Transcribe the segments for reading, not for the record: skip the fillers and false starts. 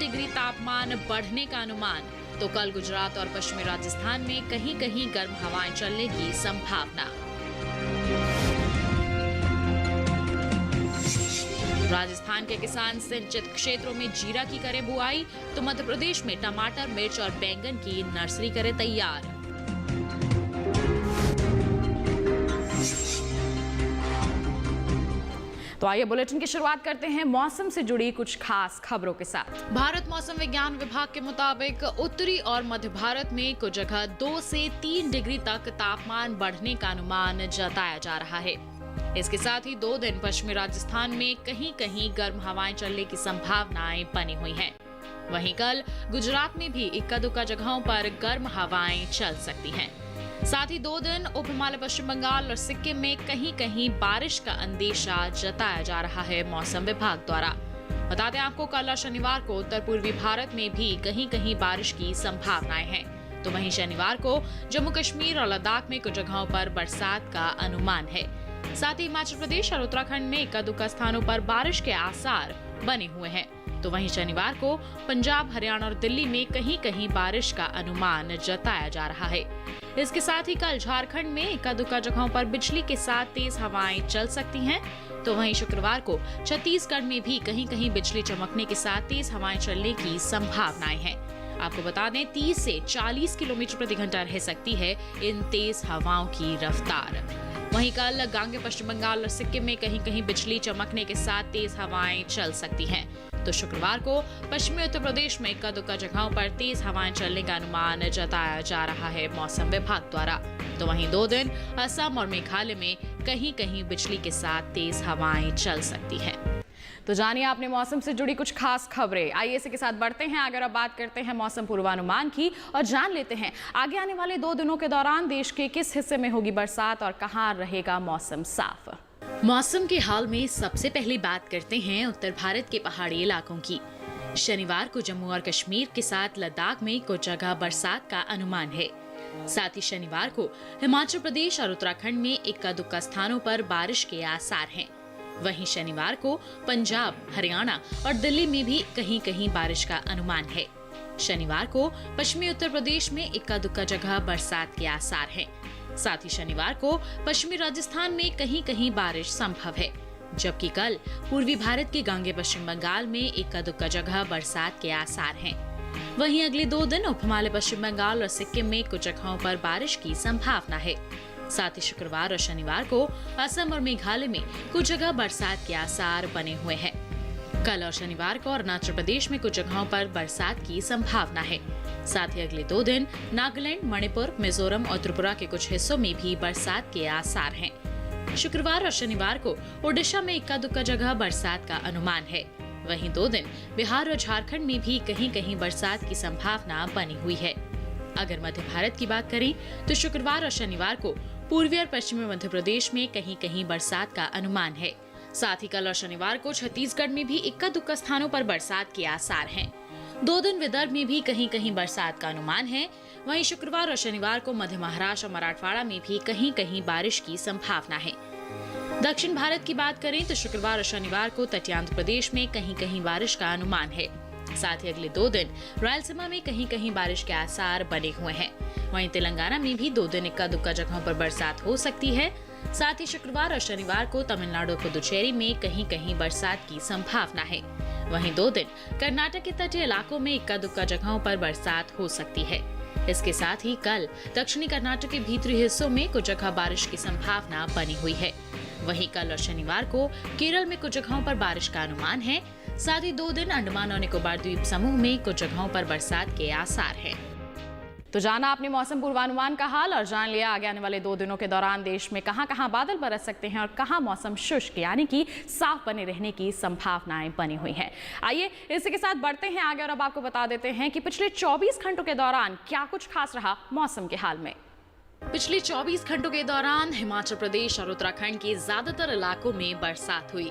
Degree तापमान बढ़ने का अनुमान। तो कल गुजरात और पश्चिमी राजस्थान में कहीं कहीं गर्म हवाएं चलने की संभावना। राजस्थान के किसान सिंचित क्षेत्रों में जीरा की करें बुआई, तो मध्य प्रदेश में टमाटर, मिर्च और बैंगन की नर्सरी करें तैयार। तो आइए बुलेटिन की शुरुआत करते हैं मौसम से जुड़ी कुछ खास खबरों के साथ। भारत मौसम विज्ञान विभाग के मुताबिक उत्तरी और मध्य भारत में कुछ जगह 2 से 3 डिग्री तक तापमान बढ़ने का अनुमान जताया जा रहा है। इसके साथ ही 2 दिन पश्चिमी राजस्थान में कहीं कहीं गर्म हवाएं चलने की संभावनाएं बनी हुई हैं। वहीं कल गुजरात में भी इक्का दुक्का जगहों पर गर्म हवाएं चल सकती हैं। साथ ही 2 दिन उप हिमालय पश्चिम बंगाल और सिक्किम में कहीं कहीं बारिश का अंदेशा जताया जा रहा है मौसम विभाग द्वारा। बता दें आपको, कल और शनिवार को उत्तर पूर्वी भारत में भी कहीं कहीं बारिश की संभावनाएं हैं। तो वहीं शनिवार को जम्मू कश्मीर और लद्दाख में कुछ जगहों पर बरसात का अनुमान है। साथ ही हिमाचल प्रदेश और उत्तराखंड में इक्का दुक्का स्थानों पर बारिश के आसार बने हुए हैं। तो वहीं शनिवार को पंजाब, हरियाणा और दिल्ली में कहीं कहीं बारिश का अनुमान जताया जा रहा है। इसके साथ ही कल झारखंड में इक्का दुक्का जगहों पर बिजली के साथ तेज हवाएं चल सकती हैं। तो वहीं शुक्रवार को छत्तीसगढ़ में भी कहीं कहीं बिजली चमकने के साथ तेज हवाएं चलने की संभावनाएं हैं। आपको बता दें 30 से 40 किलोमीटर प्रति घंटा रह सकती है इन तेज हवाओं की रफ्तार। वहीं कल गांगे पश्चिम बंगाल और सिक्किम में कहीं कहीं बिजली चमकने के साथ तेज हवाएं चल सकती हैं। तो शुक्रवार को पश्चिमी उत्तर प्रदेश में इक्का दुक्का जगहों पर तेज हवाएं चलने का अनुमान जताया जा रहा है मौसम विभाग द्वारा। तो वहीं 2 दिन असम और मेघालय में कहीं कहीं बिजली के साथ तेज हवाएं चल सकती हैं। तो जानिए आपने मौसम से जुड़ी कुछ खास खबरें। आइए इसी के साथ बढ़ते हैं आगे और अब बात करते हैं मौसम पूर्वानुमान की और जान लेते हैं आगे आने वाले 2 दिनों के दौरान देश के किस हिस्से में होगी बरसात और कहां रहेगा मौसम साफ। मौसम के हाल में सबसे पहले बात करते हैं उत्तर भारत के पहाड़ी इलाकों की। शनिवार को जम्मू और कश्मीर के साथ लद्दाख में कुछ जगह बरसात का अनुमान है। साथ ही शनिवार को हिमाचल प्रदेश और उत्तराखंड में इक्का दुक्का स्थानों पर बारिश के आसार हैं। वहीं शनिवार को पंजाब, हरियाणा और दिल्ली में भी कहीं कहीं बारिश का अनुमान है। शनिवार को पश्चिमी उत्तर प्रदेश में इक्का दुक्का जगह बरसात के आसार हैं। साथ ही शनिवार को पश्चिमी राजस्थान में कहीं कहीं बारिश संभव है, जबकि कल पूर्वी भारत के गांगे पश्चिम बंगाल में इक्का दुक्का जगह बरसात के आसार हैं। वहीं अगले 2 दिन उप हिमालय पश्चिम बंगाल और सिक्किम में कुछ जगहों पर बारिश की संभावना है। साथ ही शुक्रवार और शनिवार को असम और मेघालय में कुछ जगह बरसात के आसार बने हुए हैं। कल और शनिवार को अरुणाचल प्रदेश में कुछ जगहों पर बरसात की संभावना है। साथ ही अगले 2 दिन नागालैंड, मणिपुर, मिजोरम और त्रिपुरा के कुछ हिस्सों में भी बरसात के आसार हैं। शुक्रवार और शनिवार को ओडिशा में इक्का दुक्का जगह बरसात का अनुमान है। वहीं 2 दिन बिहार और झारखंड में भी कहीं कहीं बरसात की संभावना बनी हुई है। अगर मध्य भारत की बात करें तो शुक्रवार और शनिवार को पूर्वी और पश्चिमी मध्य प्रदेश में कहीं कहीं बरसात का अनुमान है। साथ ही कल और शनिवार को छत्तीसगढ़ में भी इक्का दुक्का स्थानों पर बरसात के आसार हैं। 2 दिन विदर्भ में भी कहीं कहीं बरसात का अनुमान है। वहीं शुक्रवार और शनिवार को मध्य महाराष्ट्र और मराठवाड़ा में भी कहीं कहीं बारिश की संभावना है। दक्षिण भारत की बात करें तो शुक्रवार और शनिवार को तटीय आंध्र प्रदेश में कहीं कहीं बारिश का अनुमान है। साथ ही अगले 2 दिन रायलसीमा में कहीं कहीं बारिश के आसार बने हुए हैं। वहीं तेलंगाना में भी 2 दिन इक्का दुक्का जगहों पर बरसात हो सकती है। साथ ही शुक्रवार और शनिवार को तमिलनाडु, पुदुचेरी में कहीं कहीं बरसात की संभावना है। वहीं 2 दिन कर्नाटक के तटीय इलाकों में इक्का दुक्का जगहों पर बरसात हो सकती है। इसके साथ ही कल दक्षिणी कर्नाटक के भीतरी हिस्सों में कुछ जगह बारिश की संभावना बनी हुई है। वहीं कल और शनिवार को केरल में कुछ जगहों पर बारिश का अनुमान है। साथ ही 2 दिन अंडमान और निकोबार द्वीप समूह में कुछ जगहों पर बरसात के आसार हैं। तो जाना आपने मौसम पूर्वानुमान का हाल और जान लिया आगे आने वाले 2 दिनों के दौरान देश में कहां कहां बादल बरस सकते हैं और कहां मौसम शुष्क यानी कि साफ बने रहने की संभावनाएं बनी हुई हैं। आइए इसी के साथ बढ़ते हैं आगे और अब आपको बता देते हैं कि पिछले 24 घंटों के दौरान क्या कुछ खास रहा मौसम के हाल में। पिछले 24 घंटों के दौरान हिमाचल प्रदेश और उत्तराखंड के ज्यादातर इलाकों में बरसात हुई।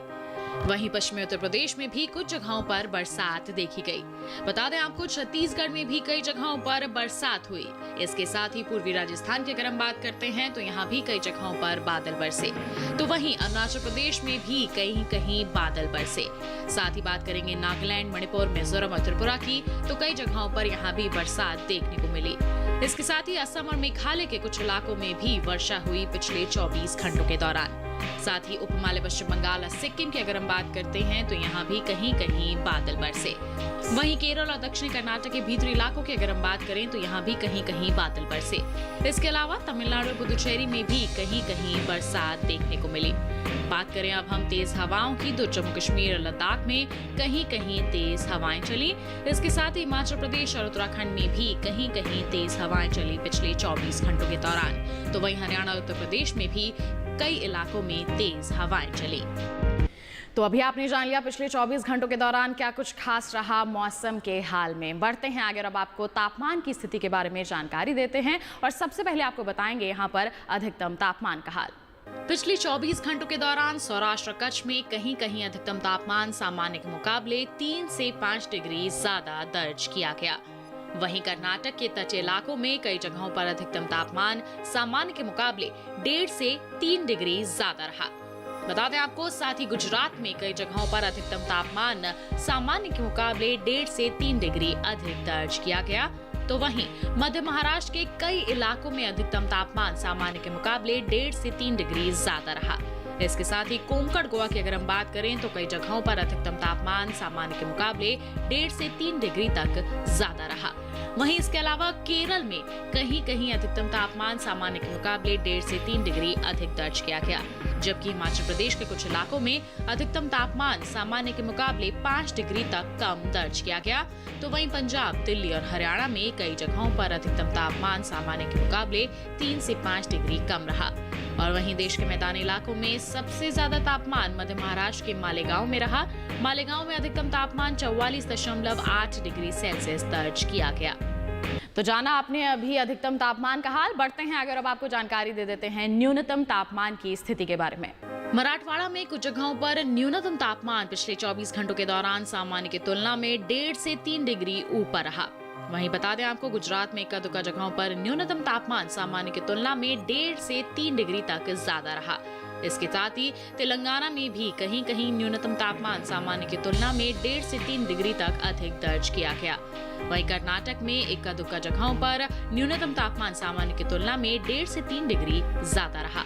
वहीं पश्चिमी उत्तर प्रदेश में भी कुछ जगहों पर बरसात देखी गई। बता दें आपको, छत्तीसगढ़ में भी कई जगहों पर बरसात हुई। इसके साथ ही पूर्वी राजस्थान की अगर हम बात करते हैं तो यहाँ भी कई जगहों पर बादल बरसे। तो वहीं अरुणाचल प्रदेश में भी कहीं कहीं बादल बरसे। साथ ही बात करेंगे नागालैंड, मणिपुर, मिजोरम और त्रिपुरा की, तो कई जगहों पर यहाँ भी बरसात देखने को मिली। इसके साथ ही असम और मेघालय के कुछ इलाकों में भी वर्षा हुई पिछले 24 घंटों के दौरान। साथ ही उपहिमालय पश्चिम बंगाल और सिक्किम की अगर हम बात करते हैं तो यहाँ भी कहीं कहीं बादल बरसे। वहीं केरल और दक्षिणी कर्नाटक के भीतरी इलाकों की अगर हम बात करें तो यहाँ भी कहीं कहीं बादल बरसे। इसके अलावा तमिलनाडु और पुदुचेरी में भी कहीं कहीं बरसात देखने को मिली। बात करें अब हम तेज हवाओं की, तो जम्मू कश्मीर और लद्दाख में कहीं कहीं तेज हवाएं चली। इसके साथ ही हिमाचल प्रदेश और उत्तराखंड में भी कहीं कहीं तेज हवाएं चली पिछले 24 घंटों के दौरान। तो वहीं हरियाणा और उत्तर प्रदेश में भी कई इलाकों में तेज हवाएं चली। तो अभी आपने जान लिया पिछले 24 घंटों के दौरान क्या कुछ खास रहा मौसम के हाल में। बढ़ते हैं आगे और अब आपको तापमान की स्थिति के बारे में जानकारी देते हैं और सबसे पहले आपको बताएंगे यहाँ पर अधिकतम तापमान का हाल। पिछले 24 घंटों के दौरान सौराष्ट्र और कच्छ में कहीं कहीं अधिकतम तापमान सामान्य के मुकाबले 3 से 5 डिग्री ज्यादा दर्ज किया गया। वहीं कर्नाटक के तटीय इलाकों में कई जगहों पर अधिकतम तापमान सामान्य के मुकाबले 1.5 से 3 डिग्री ज्यादा रहा। बता दें आपको, साथ ही गुजरात में कई जगहों पर अधिकतम तापमान सामान्य के मुकाबले 1.5 से 3 डिग्री अधिक दर्ज किया गया। तो वहीं मध्य महाराष्ट्र के कई इलाकों में अधिकतम तापमान सामान्य के मुकाबले 1.5 से 3 डिग्री ज्यादा रहा। इसके साथ ही कोंकण गोवा की अगर हम बात करें तो कई जगहों पर अधिकतम तापमान सामान्य के मुकाबले 1.5 से 3 डिग्री तक ज्यादा रहा। वहीं इसके अलावा केरल में कहीं कहीं अधिकतम तापमान सामान्य के मुकाबले 1.5 से 3 डिग्री अधिक दर्ज किया गया, जबकि हिमाचल प्रदेश के कुछ इलाकों में अधिकतम तापमान सामान्य के मुकाबले 5 डिग्री तक कम दर्ज किया गया। तो वहीं पंजाब, दिल्ली और हरियाणा में कई जगहों पर अधिकतम तापमान सामान्य के मुकाबले 3 से 5 डिग्री कम रहा। और वहीं देश के मैदानी इलाकों में सबसे ज्यादा तापमान मध्य महाराष्ट्र के मालेगांव में रहा। मालेगांव में अधिकतम तापमान 44.8 डिग्री सेल्सियस दर्ज किया गया। तो जाना आपने अभी अधिकतम तापमान का हाल। बढ़ते हैं अगर अब आपको जानकारी दे देते हैं न्यूनतम तापमान की स्थिति के बारे में। मराठवाड़ा में कुछ जगहों पर न्यूनतम तापमान पिछले 24 घंटों के दौरान सामान्य की तुलना में 1.5 से 3 डिग्री ऊपर रहा। वहीं बता दें आपको, गुजरात में इक्का दुक्का जगहों पर न्यूनतम तापमान सामान्य की तुलना में 1.5 से 3 डिग्री तक ज्यादा रहा। इसके साथ ही तेलंगाना में भी कहीं कहीं न्यूनतम तापमान सामान्य की तुलना में 1.5 से 3 डिग्री तक अधिक दर्ज किया गया। वहीं कर्नाटक में इक्का दुक्का जगहों पर न्यूनतम तापमान सामान्य की तुलना में 1.5 से 3 डिग्री ज्यादा रहा,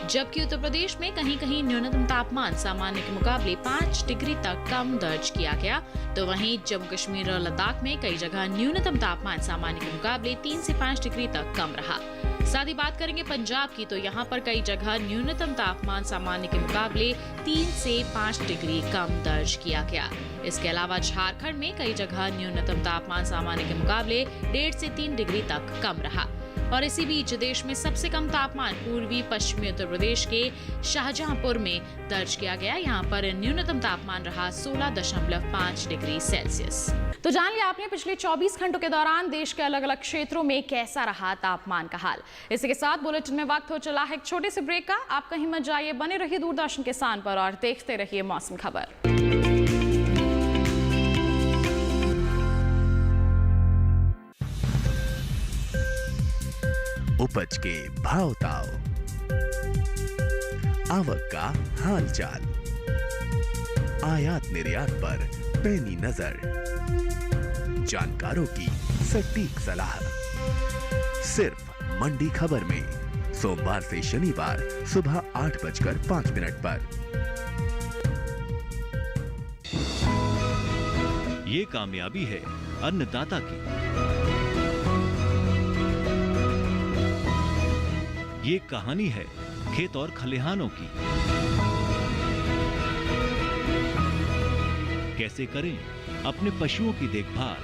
जबकि उत्तर प्रदेश में कहीं कहीं न्यूनतम तापमान सामान्य के मुकाबले 5 डिग्री तक कम दर्ज किया गया। तो वहीं जम्मू कश्मीर और लद्दाख में कई जगह न्यूनतम तापमान सामान्य के मुकाबले 3 से 5 डिग्री तक कम रहा। साथ ही बात करेंगे पंजाब की, तो यहाँ पर कई जगह न्यूनतम तापमान सामान्य के मुकाबले 3 से 5 डिग्री कम दर्ज किया गया। इसके अलावा झारखंड में कई जगह न्यूनतम तापमान सामान्य के मुकाबले 1.5 से 3 डिग्री तक कम रहा। और इसी बीच देश में सबसे कम तापमान पूर्वी पश्चिमी उत्तर प्रदेश के शाहजहांपुर में दर्ज किया गया। यहाँ पर न्यूनतम तापमान रहा 16.5 डिग्री सेल्सियस। तो जान लिया आपने पिछले 24 घंटों के दौरान देश के अलग अलग क्षेत्रों में कैसा रहा तापमान का हाल। इसी के साथ बुलेटिन में वक्त हो चला है एक छोटे से ब्रेक का। आप कहीं मत जाइए, बने रहिए दूरदर्शन किसान पर और देखते रहिए मौसम खबर। उपज के भाव ताव, आवक का हाल चाल, आयात निर्यात पर पैनी नजर, जानकारों की सटीक सलाह, सिर्फ मंडी खबर में सोमवार से शनिवार सुबह 8:05 पर। ये कामयाबी है अन्नदाता की, ये कहानी है खेत और खलिहानों की। कैसे करें अपने पशुओं की देखभाल,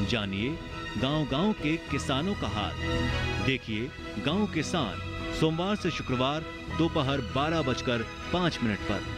जानिए गांव-गांव के किसानों का हाल। देखिए गांव किसान सोमवार से शुक्रवार दोपहर 12:05 पर।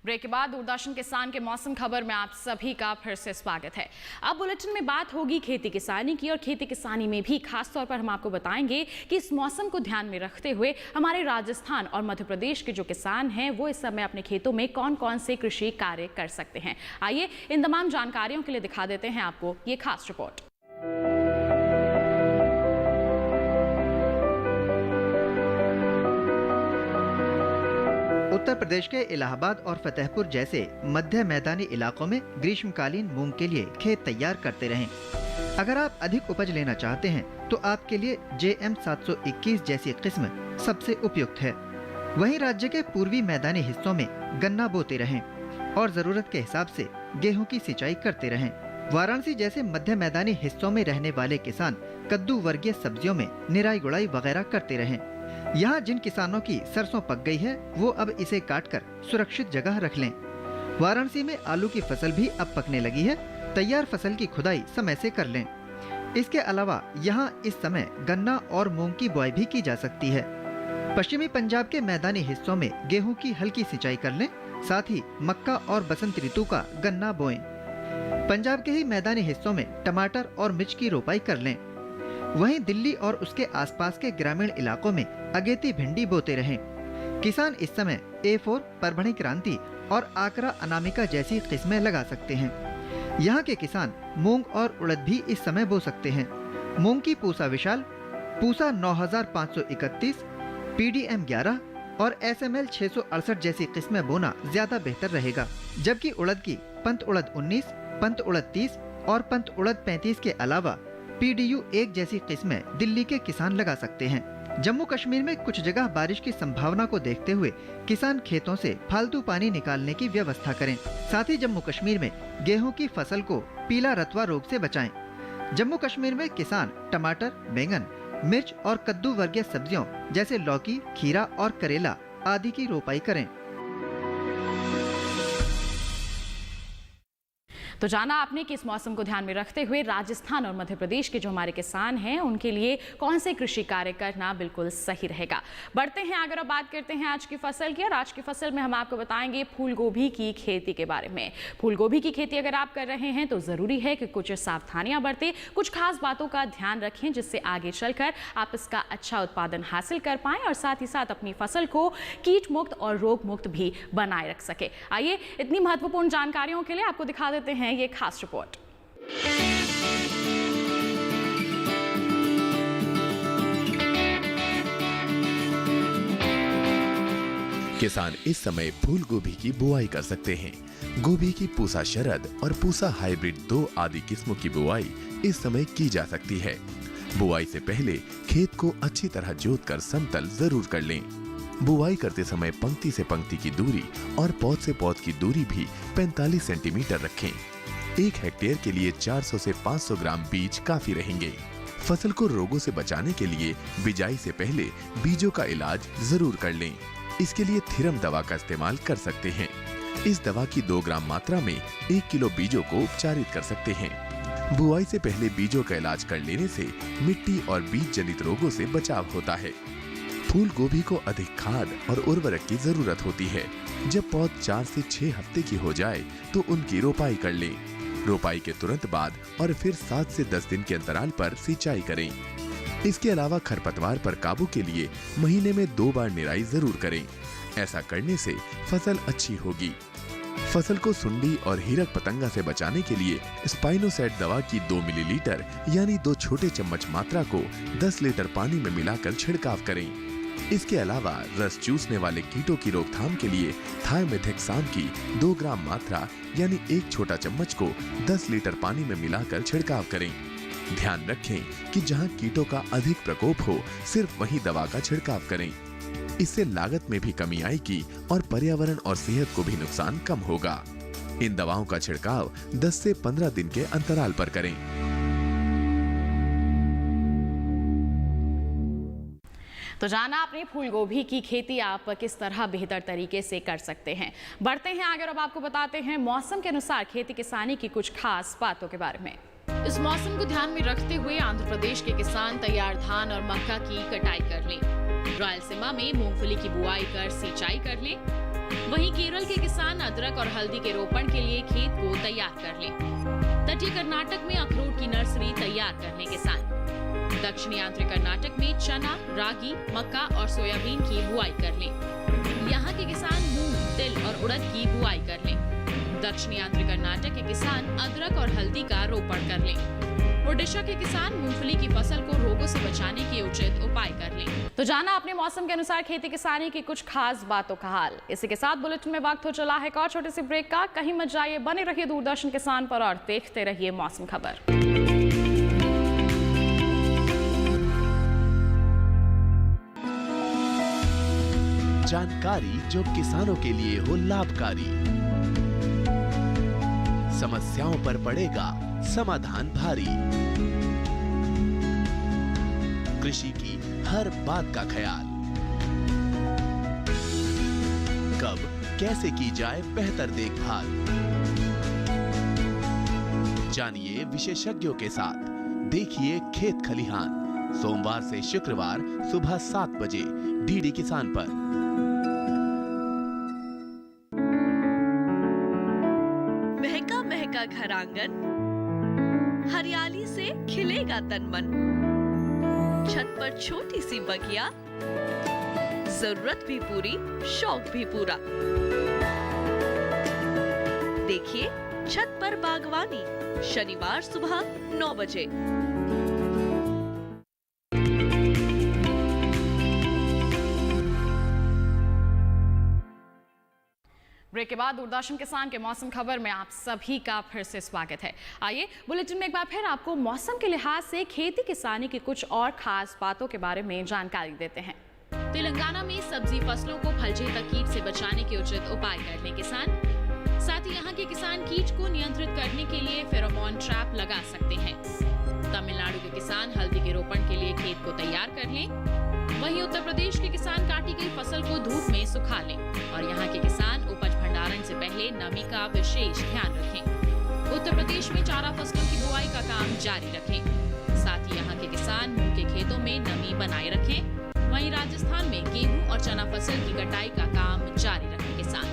ब्रेक ब्रेक के बाद दूरदर्शन किसान के मौसम खबर में आप सभी का फिर से स्वागत है। अब बुलेटिन में बात होगी खेती किसानी की, और खेती किसानी में भी खास तौर पर हम आपको बताएंगे कि इस मौसम को ध्यान में रखते हुए हमारे राजस्थान और मध्य प्रदेश के जो किसान हैं वो इस समय अपने खेतों में कौन कौन से कृषि कार्य कर सकते हैं। आइए इन तमाम जानकारियों के लिए दिखा देते हैं आपको ये खास रिपोर्ट। उत्तर प्रदेश के इलाहाबाद और फतेहपुर जैसे मध्य मैदानी इलाकों में ग्रीष्मकालीन मूंग के लिए खेत तैयार करते रहें। अगर आप अधिक उपज लेना चाहते हैं तो आपके लिए JM 721 जैसी किस्म सबसे उपयुक्त है। वहीं राज्य के पूर्वी मैदानी हिस्सों में गन्ना बोते रहें और जरूरत के हिसाब से गेहूं की सिंचाई करते रहें। वाराणसी जैसे मध्य मैदानी हिस्सों में रहने वाले किसान कद्दू वर्गीय सब्जियों में निराई गुड़ाई वगैरह करते रहें। यहाँ जिन किसानों की सरसों पक गई है वो अब इसे काटकर सुरक्षित जगह रख लें। वाराणसी में आलू की फसल भी अब पकने लगी है। तैयार फसल की खुदाई समय से कर लें। इसके अलावा यहाँ इस समय गन्ना और मूंग की बुआई भी की जा सकती है। पश्चिमी पंजाब के मैदानी हिस्सों में गेहूं की हल्की सिंचाई कर लें, साथ ही मक्का और बसंत ऋतु का गन्ना बोएं। पंजाब के ही मैदानी हिस्सों में टमाटर और मिर्च की रोपाई कर लें। वहीं दिल्ली और उसके आसपास के ग्रामीण इलाकों में अगेती भिंडी बोते रहें। किसान इस समय A4, परभणी क्रांति और आकरा अनामिका जैसी किस्में लगा सकते हैं। यहाँ के किसान मूंग और उड़द भी इस समय बो सकते हैं। मूंग की पूसा विशाल, पूसा 9531, PDM 11 और SML 668 जैसी किस्में बोना ज्यादा बेहतर रहेगा, जबकि उड़द की पंत उड़द 19, पंत उड़द 30 और पंत उड़द 35 के अलावा PDU 1 जैसी किस्में दिल्ली के किसान लगा सकते हैं। जम्मू कश्मीर में कुछ जगह बारिश की संभावना को देखते हुए किसान खेतों से फालतू पानी निकालने की व्यवस्था करें। साथ ही जम्मू कश्मीर में गेहूं की फसल को पीला रतवा रोग से बचाएं। जम्मू कश्मीर में किसान टमाटर, बैंगन, मिर्च और कद्दू वर्गीय सब्जियों जैसे लौकी, खीरा और करेला आदि की रोपाई करें। तो जाना आपने कि इस मौसम को ध्यान में रखते हुए राजस्थान और मध्य प्रदेश के जो हमारे किसान हैं उनके लिए कौन से कृषि कार्य करना बिल्कुल सही रहेगा। बढ़ते हैं अगर अब बात करते हैं आज की फसल की, और आज की फसल में हम आपको बताएंगे फूल गोभी की खेती के बारे में। फूल गोभी की खेती अगर आप कर रहे हैं तो ज़रूरी है कि कुछ सावधानियां बरतें, कुछ खास बातों का ध्यान रखें जिससे आगे चलकर आप इसका अच्छा उत्पादन हासिल कर पाएं और साथ ही साथ अपनी फसल को कीट मुक्त और रोग मुक्त भी बनाए रख सके। आइए इतनी महत्वपूर्ण जानकारियों के लिए आपको दिखा देते हैं ये खास रिपोर्ट। किसान इस समय फूल गोभी की बुआई कर सकते हैं। गोभी की पूसा शरद और पूसा हाइब्रिड 2 आदि किस्मों की बुआई इस समय की जा सकती है। बुआई से पहले खेत को अच्छी तरह जोतकर समतल जरूर कर लें। बुआई करते समय पंक्ति से पंक्ति की दूरी और पौध से पौध की दूरी भी 45 सेंटीमीटर रखें। 1 हेक्टेयर के लिए 400 से 500 ग्राम बीज काफी रहेंगे। फसल को रोगों से बचाने के लिए बिजाई से पहले बीजों का इलाज जरूर कर लें। इसके लिए थिरम दवा का इस्तेमाल कर सकते हैं। इस दवा की 2 ग्राम मात्रा में 1 किलो बीजों को उपचारित कर सकते हैं। बुआई से पहले बीजों का इलाज कर लेने से मिट्टी और बीज जनित रोगों से बचाव होता है। फूल गोभी को अधिक खाद और उर्वरक की जरूरत होती है। जब पौध 4 से 6 हफ्ते की हो जाए तो उनकी रोपाई कर लें। रोपाई के तुरंत बाद और फिर 7 से 10 दिन के अंतराल पर सिंचाई करें। इसके अलावा खरपतवार पर काबू के लिए महीने में 2 बार निराई जरूर करें। ऐसा करने से फसल अच्छी होगी। फसल को सुंडी और हीरक पतंगा से बचाने के लिए स्पाइनोसैट दवा की 2 मिलीलीटर यानी 2 छोटे चम्मच मात्रा को 10 लीटर पानी में मिलाकर छिड़काव करें। इसके अलावा रस चूसने वाले कीटों की रोकथाम के लिए थायमेथेक्साम की 2 ग्राम मात्रा यानी 1 छोटा चम्मच को 10 लीटर पानी में मिलाकर छिड़काव करें। ध्यान रखें कि जहां कीटों का अधिक प्रकोप हो सिर्फ वहीं दवा का छिड़काव करें। इससे लागत में भी कमी आएगी और पर्यावरण और सेहत को भी नुकसान कम होगा। इन दवाओं का छिड़काव 10 से 15 दिन के अंतराल पर करें। तो जाना आपने फूल गोभी की खेती आप किस तरह बेहतर तरीके से कर सकते हैं। बढ़ते हैं आगे, अब आपको बताते हैं मौसम के अनुसार खेती किसानी की कुछ खास बातों के बारे में। इस मौसम को ध्यान में रखते हुए आंध्र प्रदेश के किसान तैयार धान और मक्का की कटाई कर लें। रायलसीमा में मूंगफली की बुआई कर सिंचाई कर लें। वहीं केरल के किसान अदरक और हल्दी के रोपण के लिए खेत को तैयार कर लें। तटीय कर्नाटक में अखरोट की नर्सरी तैयार करने के साथ दक्षिणी आंध्र कर्नाटक में चना, रागी, मक्का और सोयाबीन की बुआई कर लें। यहाँ के किसान मूंग, तिल और उड़द की बुआई कर लें। दक्षिणी आंध्र कर्नाटक के किसान अदरक और हल्दी का रोपण कर लें। ओडिशा के किसान मूंगफली की फसल को रोगों से बचाने के उचित उपाय कर लें। तो जाना आपने मौसम के अनुसार खेती किसानी की कुछ खास बातों का हाल। इसी के साथ बुलेटिन में वक्त हो चला है एक और छोटी सी ब्रेक का। कहीं मत जाइए, बने रहिए दूरदर्शन किसान पर और देखते रहिए मौसम खबर। जानकारी जो किसानों के लिए हो लाभकारी, समस्याओं पर पड़ेगा समाधान भारी, कृषि की हर बात का ख्याल, कब कैसे की जाए बेहतर देखभाल, जानिए विशेषज्ञों के साथ, देखिए खेत खलिहान, सोमवार से शुक्रवार सुबह 7 बजे डीडी किसान पर। महका महका घर आंगन, हरियाली से खिलेगा तन मन, छत पर छोटी सी बगिया, जरूरत भी पूरी, शौक भी पूरा। देखिए छत पर बागवानी, शनिवार सुबह 9 बजे। ब्रेक के बाद दूरदर्शन किसान के मौसम खबर में आप सभी का फिर से स्वागत है। आइए बुलेटिन में एक बार फिर आपको मौसम के लिहाज से खेती किसानी की कुछ और खास बातों के बारे में जानकारी देते हैं। तेलंगाना में सब्जी फसलों को फलजेता कीट से बचाने के उचित उपाय कर लें किसान। साथ ही यहाँ के किसान कीट को नियंत्रित करने के लिए फेरोमोन ट्रैप लगा सकते हैं। तमिलनाडु के किसान हल्दी के रोपण के लिए खेत को तैयार कर लें। वहीं उत्तर प्रदेश के किसान काटी गई फसल को धूप में सुखा लें और यहाँ के किसान उपज भंडारण से पहले नमी का विशेष ध्यान रखें। उत्तर प्रदेश में चारा फसलों की बुआई का काम जारी रखें। साथ ही यहाँ के किसान मूंग के खेतों में नमी बनाए रखें। वहीं राजस्थान में गेहूं और चना फसल की कटाई का काम जारी रखें किसान।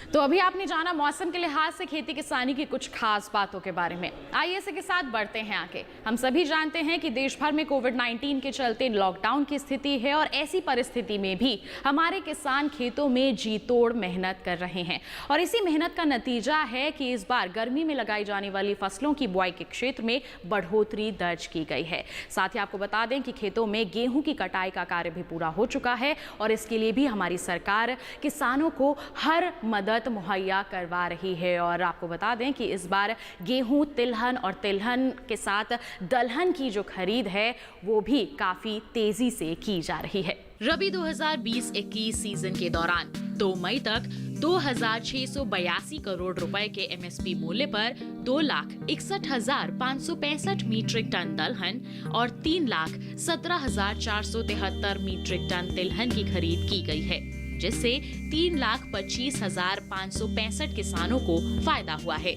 तो अभी आपने जाना मौसम के लिहाज से खेती किसानी की कुछ खास बातों के बारे में। आइए इसी के साथ बढ़ते हैं आगे। हम सभी जानते हैं कि देश भर में कोविड-19 के चलते लॉकडाउन की स्थिति है और ऐसी परिस्थिति में भी हमारे किसान खेतों में जी तोड़ मेहनत कर रहे हैं और इसी मेहनत का नतीजा है कि इस बार गर्मी में लगाई जाने वाली फसलों की बुआई के क्षेत्र में बढ़ोतरी दर्ज की गई है। साथ ही आपको बता दें कि खेतों में गेहूं की कटाई का कार्य भी पूरा हो चुका है और इसके लिए भी हमारी सरकार किसानों को हर मदद मुहैया करवा रही है। और आपको बता दें कि इस बार गेहूं, तिलहन और तिलहन के साथ दलहन की जो खरीद है वो भी काफी तेजी से की जा रही है। रबी 2020-21 सीजन के दौरान 2 मई तक 2,682 करोड़ रुपए के एमएसपी मूल्य पर 2,61,565 मीट्रिक टन दलहन और 3,17,473 मीट्रिक टन तिलहन की खरीद की गई है, जिससे 3,25,565 किसानों को फायदा हुआ है।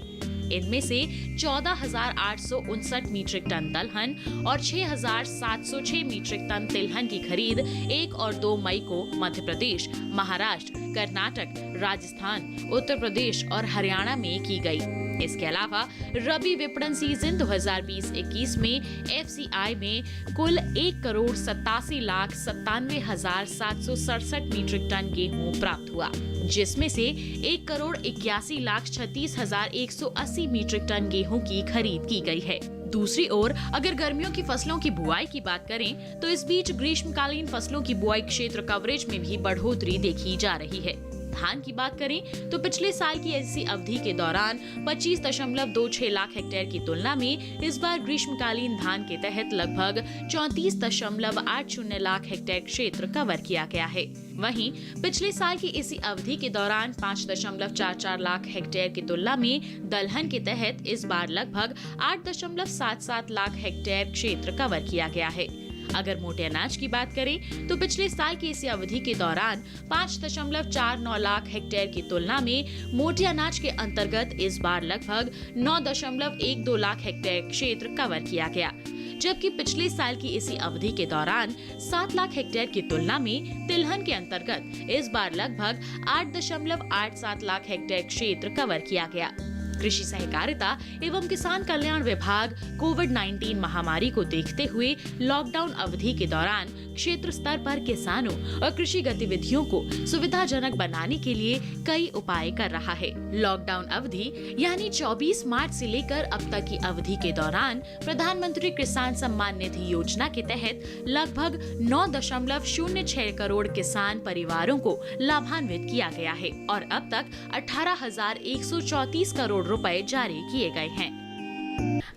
इनमें से 14,859 मीट्रिक टन दलहन और 6,706 मीट्रिक टन तिलहन की खरीद 1 और 2 मई को मध्य प्रदेश, महाराष्ट्र, कर्नाटक, राजस्थान, उत्तर प्रदेश और हरियाणा में की गई। इसके अलावा रबी विपणन सीजन 2020-21 में एफसीआई में कुल 1,87,97,767 मीट्रिक टन गेहूं प्राप्त हुआ, जिसमें से 1,81,36,180 मीट्रिक टन गेहूं की खरीद की गई है। दूसरी ओर अगर गर्मियों की फसलों की बुआई की बात करें तो इस बीच ग्रीष्मकालीन फसलों की बुआई क्षेत्र कवरेज में भी बढ़ोतरी देखी जा रही है। धान की बात करें तो पिछले साल की ऐसी अवधि के दौरान 25.26 लाख हेक्टेयर की तुलना में इस बार ग्रीष्मकालीन धान के तहत लगभग 34.80 लाख हेक्टेयर क्षेत्र कवर किया गया है। वहीं पिछले साल की इसी अवधि के दौरान 5.44 लाख हेक्टेयर की तुलना में दलहन के तहत इस बार लगभग 8.77 लाख हेक्टेयर क्षेत्र कवर किया गया है। अगर मोटे अनाज की बात करें तो पिछले साल की इसी अवधि के दौरान 5.49 लाख हेक्टेयर की तुलना में मोटे अनाज के अंतर्गत इस बार लगभग 9.12 लाख हेक्टेयर क्षेत्र कवर किया गया। जबकि पिछले साल की इसी अवधि के दौरान 7 लाख हेक्टेयर की तुलना में तिलहन के अंतर्गत इस बार लगभग 8.87 लाख हेक्टेयर क्षेत्र कवर किया गया। कृषि सहकारिता एवं किसान कल्याण विभाग कोविड-19 महामारी को देखते हुए लॉकडाउन अवधि के दौरान क्षेत्र स्तर पर किसानों और कृषि गतिविधियों को सुविधाजनक बनाने के लिए कई उपाय कर रहा है। लॉकडाउन अवधि यानी 24 मार्च से लेकर अब तक की अवधि के दौरान प्रधानमंत्री किसान सम्मान निधि योजना के तहत लगभग 9.06 करोड़ किसान परिवारों को लाभान्वित किया गया है और अब तक 18,134 करोड़ रुपए जारी किए गए हैं।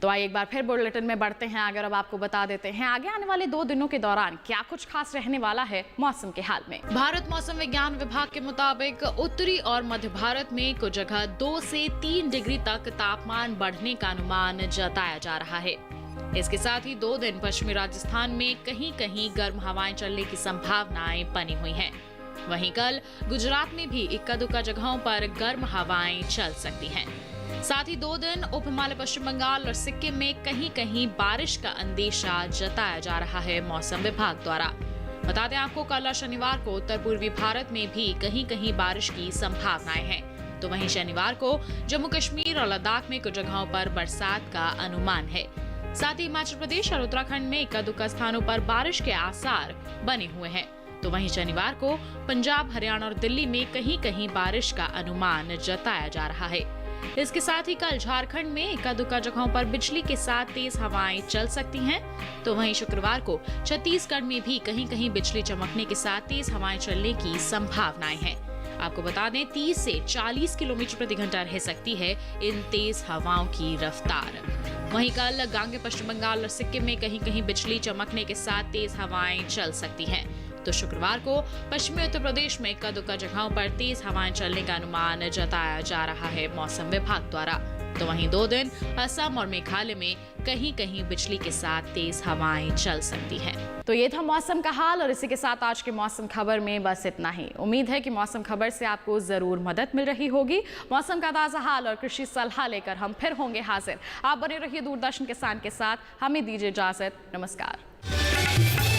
तो आइए एक बार फिर बुलेटिन में बढ़ते हैं आगे और अब आपको बता देते हैं आगे आने वाले 2 दिनों के दौरान क्या कुछ खास रहने वाला है मौसम के हाल में। भारत मौसम विज्ञान विभाग के मुताबिक उत्तरी और मध्य भारत में कुछ जगह 2 से 3 डिग्री तक तापमान बढ़ने का अनुमान जताया जा रहा है। इसके साथ ही 2 दिन पश्चिमी राजस्थान में कहीं कहीं गर्म हवाएं चलने की संभावनाएं बनी हुई हैं। वहीं कल गुजरात में भी इक्का दुक्का जगहों पर गर्म हवाएं चल सकती हैं। साथ ही 2 दिन उप हिमालय पश्चिम बंगाल और सिक्किम में कहीं कहीं बारिश का अंदेशा जताया जा रहा है मौसम विभाग द्वारा। बता दें आपको कल और शनिवार को उत्तर पूर्वी भारत में भी कहीं कहीं बारिश की संभावनाएं हैं। तो वहीं शनिवार को जम्मू कश्मीर और लद्दाख में कुछ जगहों पर बरसात का अनुमान है। साथ ही हिमाचल प्रदेश और उत्तराखंड में इक्का दुक्का स्थानों पर बारिश के आसार बने हुए हैं। तो वहीं शनिवार को पंजाब, हरियाणा और दिल्ली में कहीं कहीं बारिश का अनुमान जताया जा रहा है। इसके साथ ही कल झारखंड में इक्का दुक्का जगहों पर बिजली के साथ तेज हवाएं चल सकती हैं। तो वहीं शुक्रवार को छत्तीसगढ़ में भी कहीं कहीं बिजली चमकने के साथ तेज हवाएं चलने की संभावनाएं हैं। आपको बता दें 30 से 40 किलोमीटर प्रति घंटा रह सकती है इन तेज हवाओं की रफ्तार। वहीं कल गांगे पश्चिम बंगाल और सिक्किम में कहीं कहीं बिजली चमकने के साथ तेज हवाएं चल सकती हैं। तो शुक्रवार को पश्चिमी उत्तर प्रदेश में इक्का दुक्का जगहों पर तेज हवाएं चलने का अनुमान जताया जा रहा है मौसम विभाग द्वारा। तो वहीं 2 दिन असम और मेघालय में कहीं कहीं बिजली के साथ तेज हवाएं चल सकती हैं। तो ये था मौसम का हाल और इसी के साथ आज के मौसम खबर में बस इतना ही। उम्मीद है कि मौसम खबर से आपको जरूर मदद मिल रही होगी। मौसम का ताजा हाल और कृषि सलाह लेकर हम फिर होंगे हाजिर। आप बने रहिए दूरदर्शन किसान के साथ। हमें दीजिए इजाजत। नमस्कार।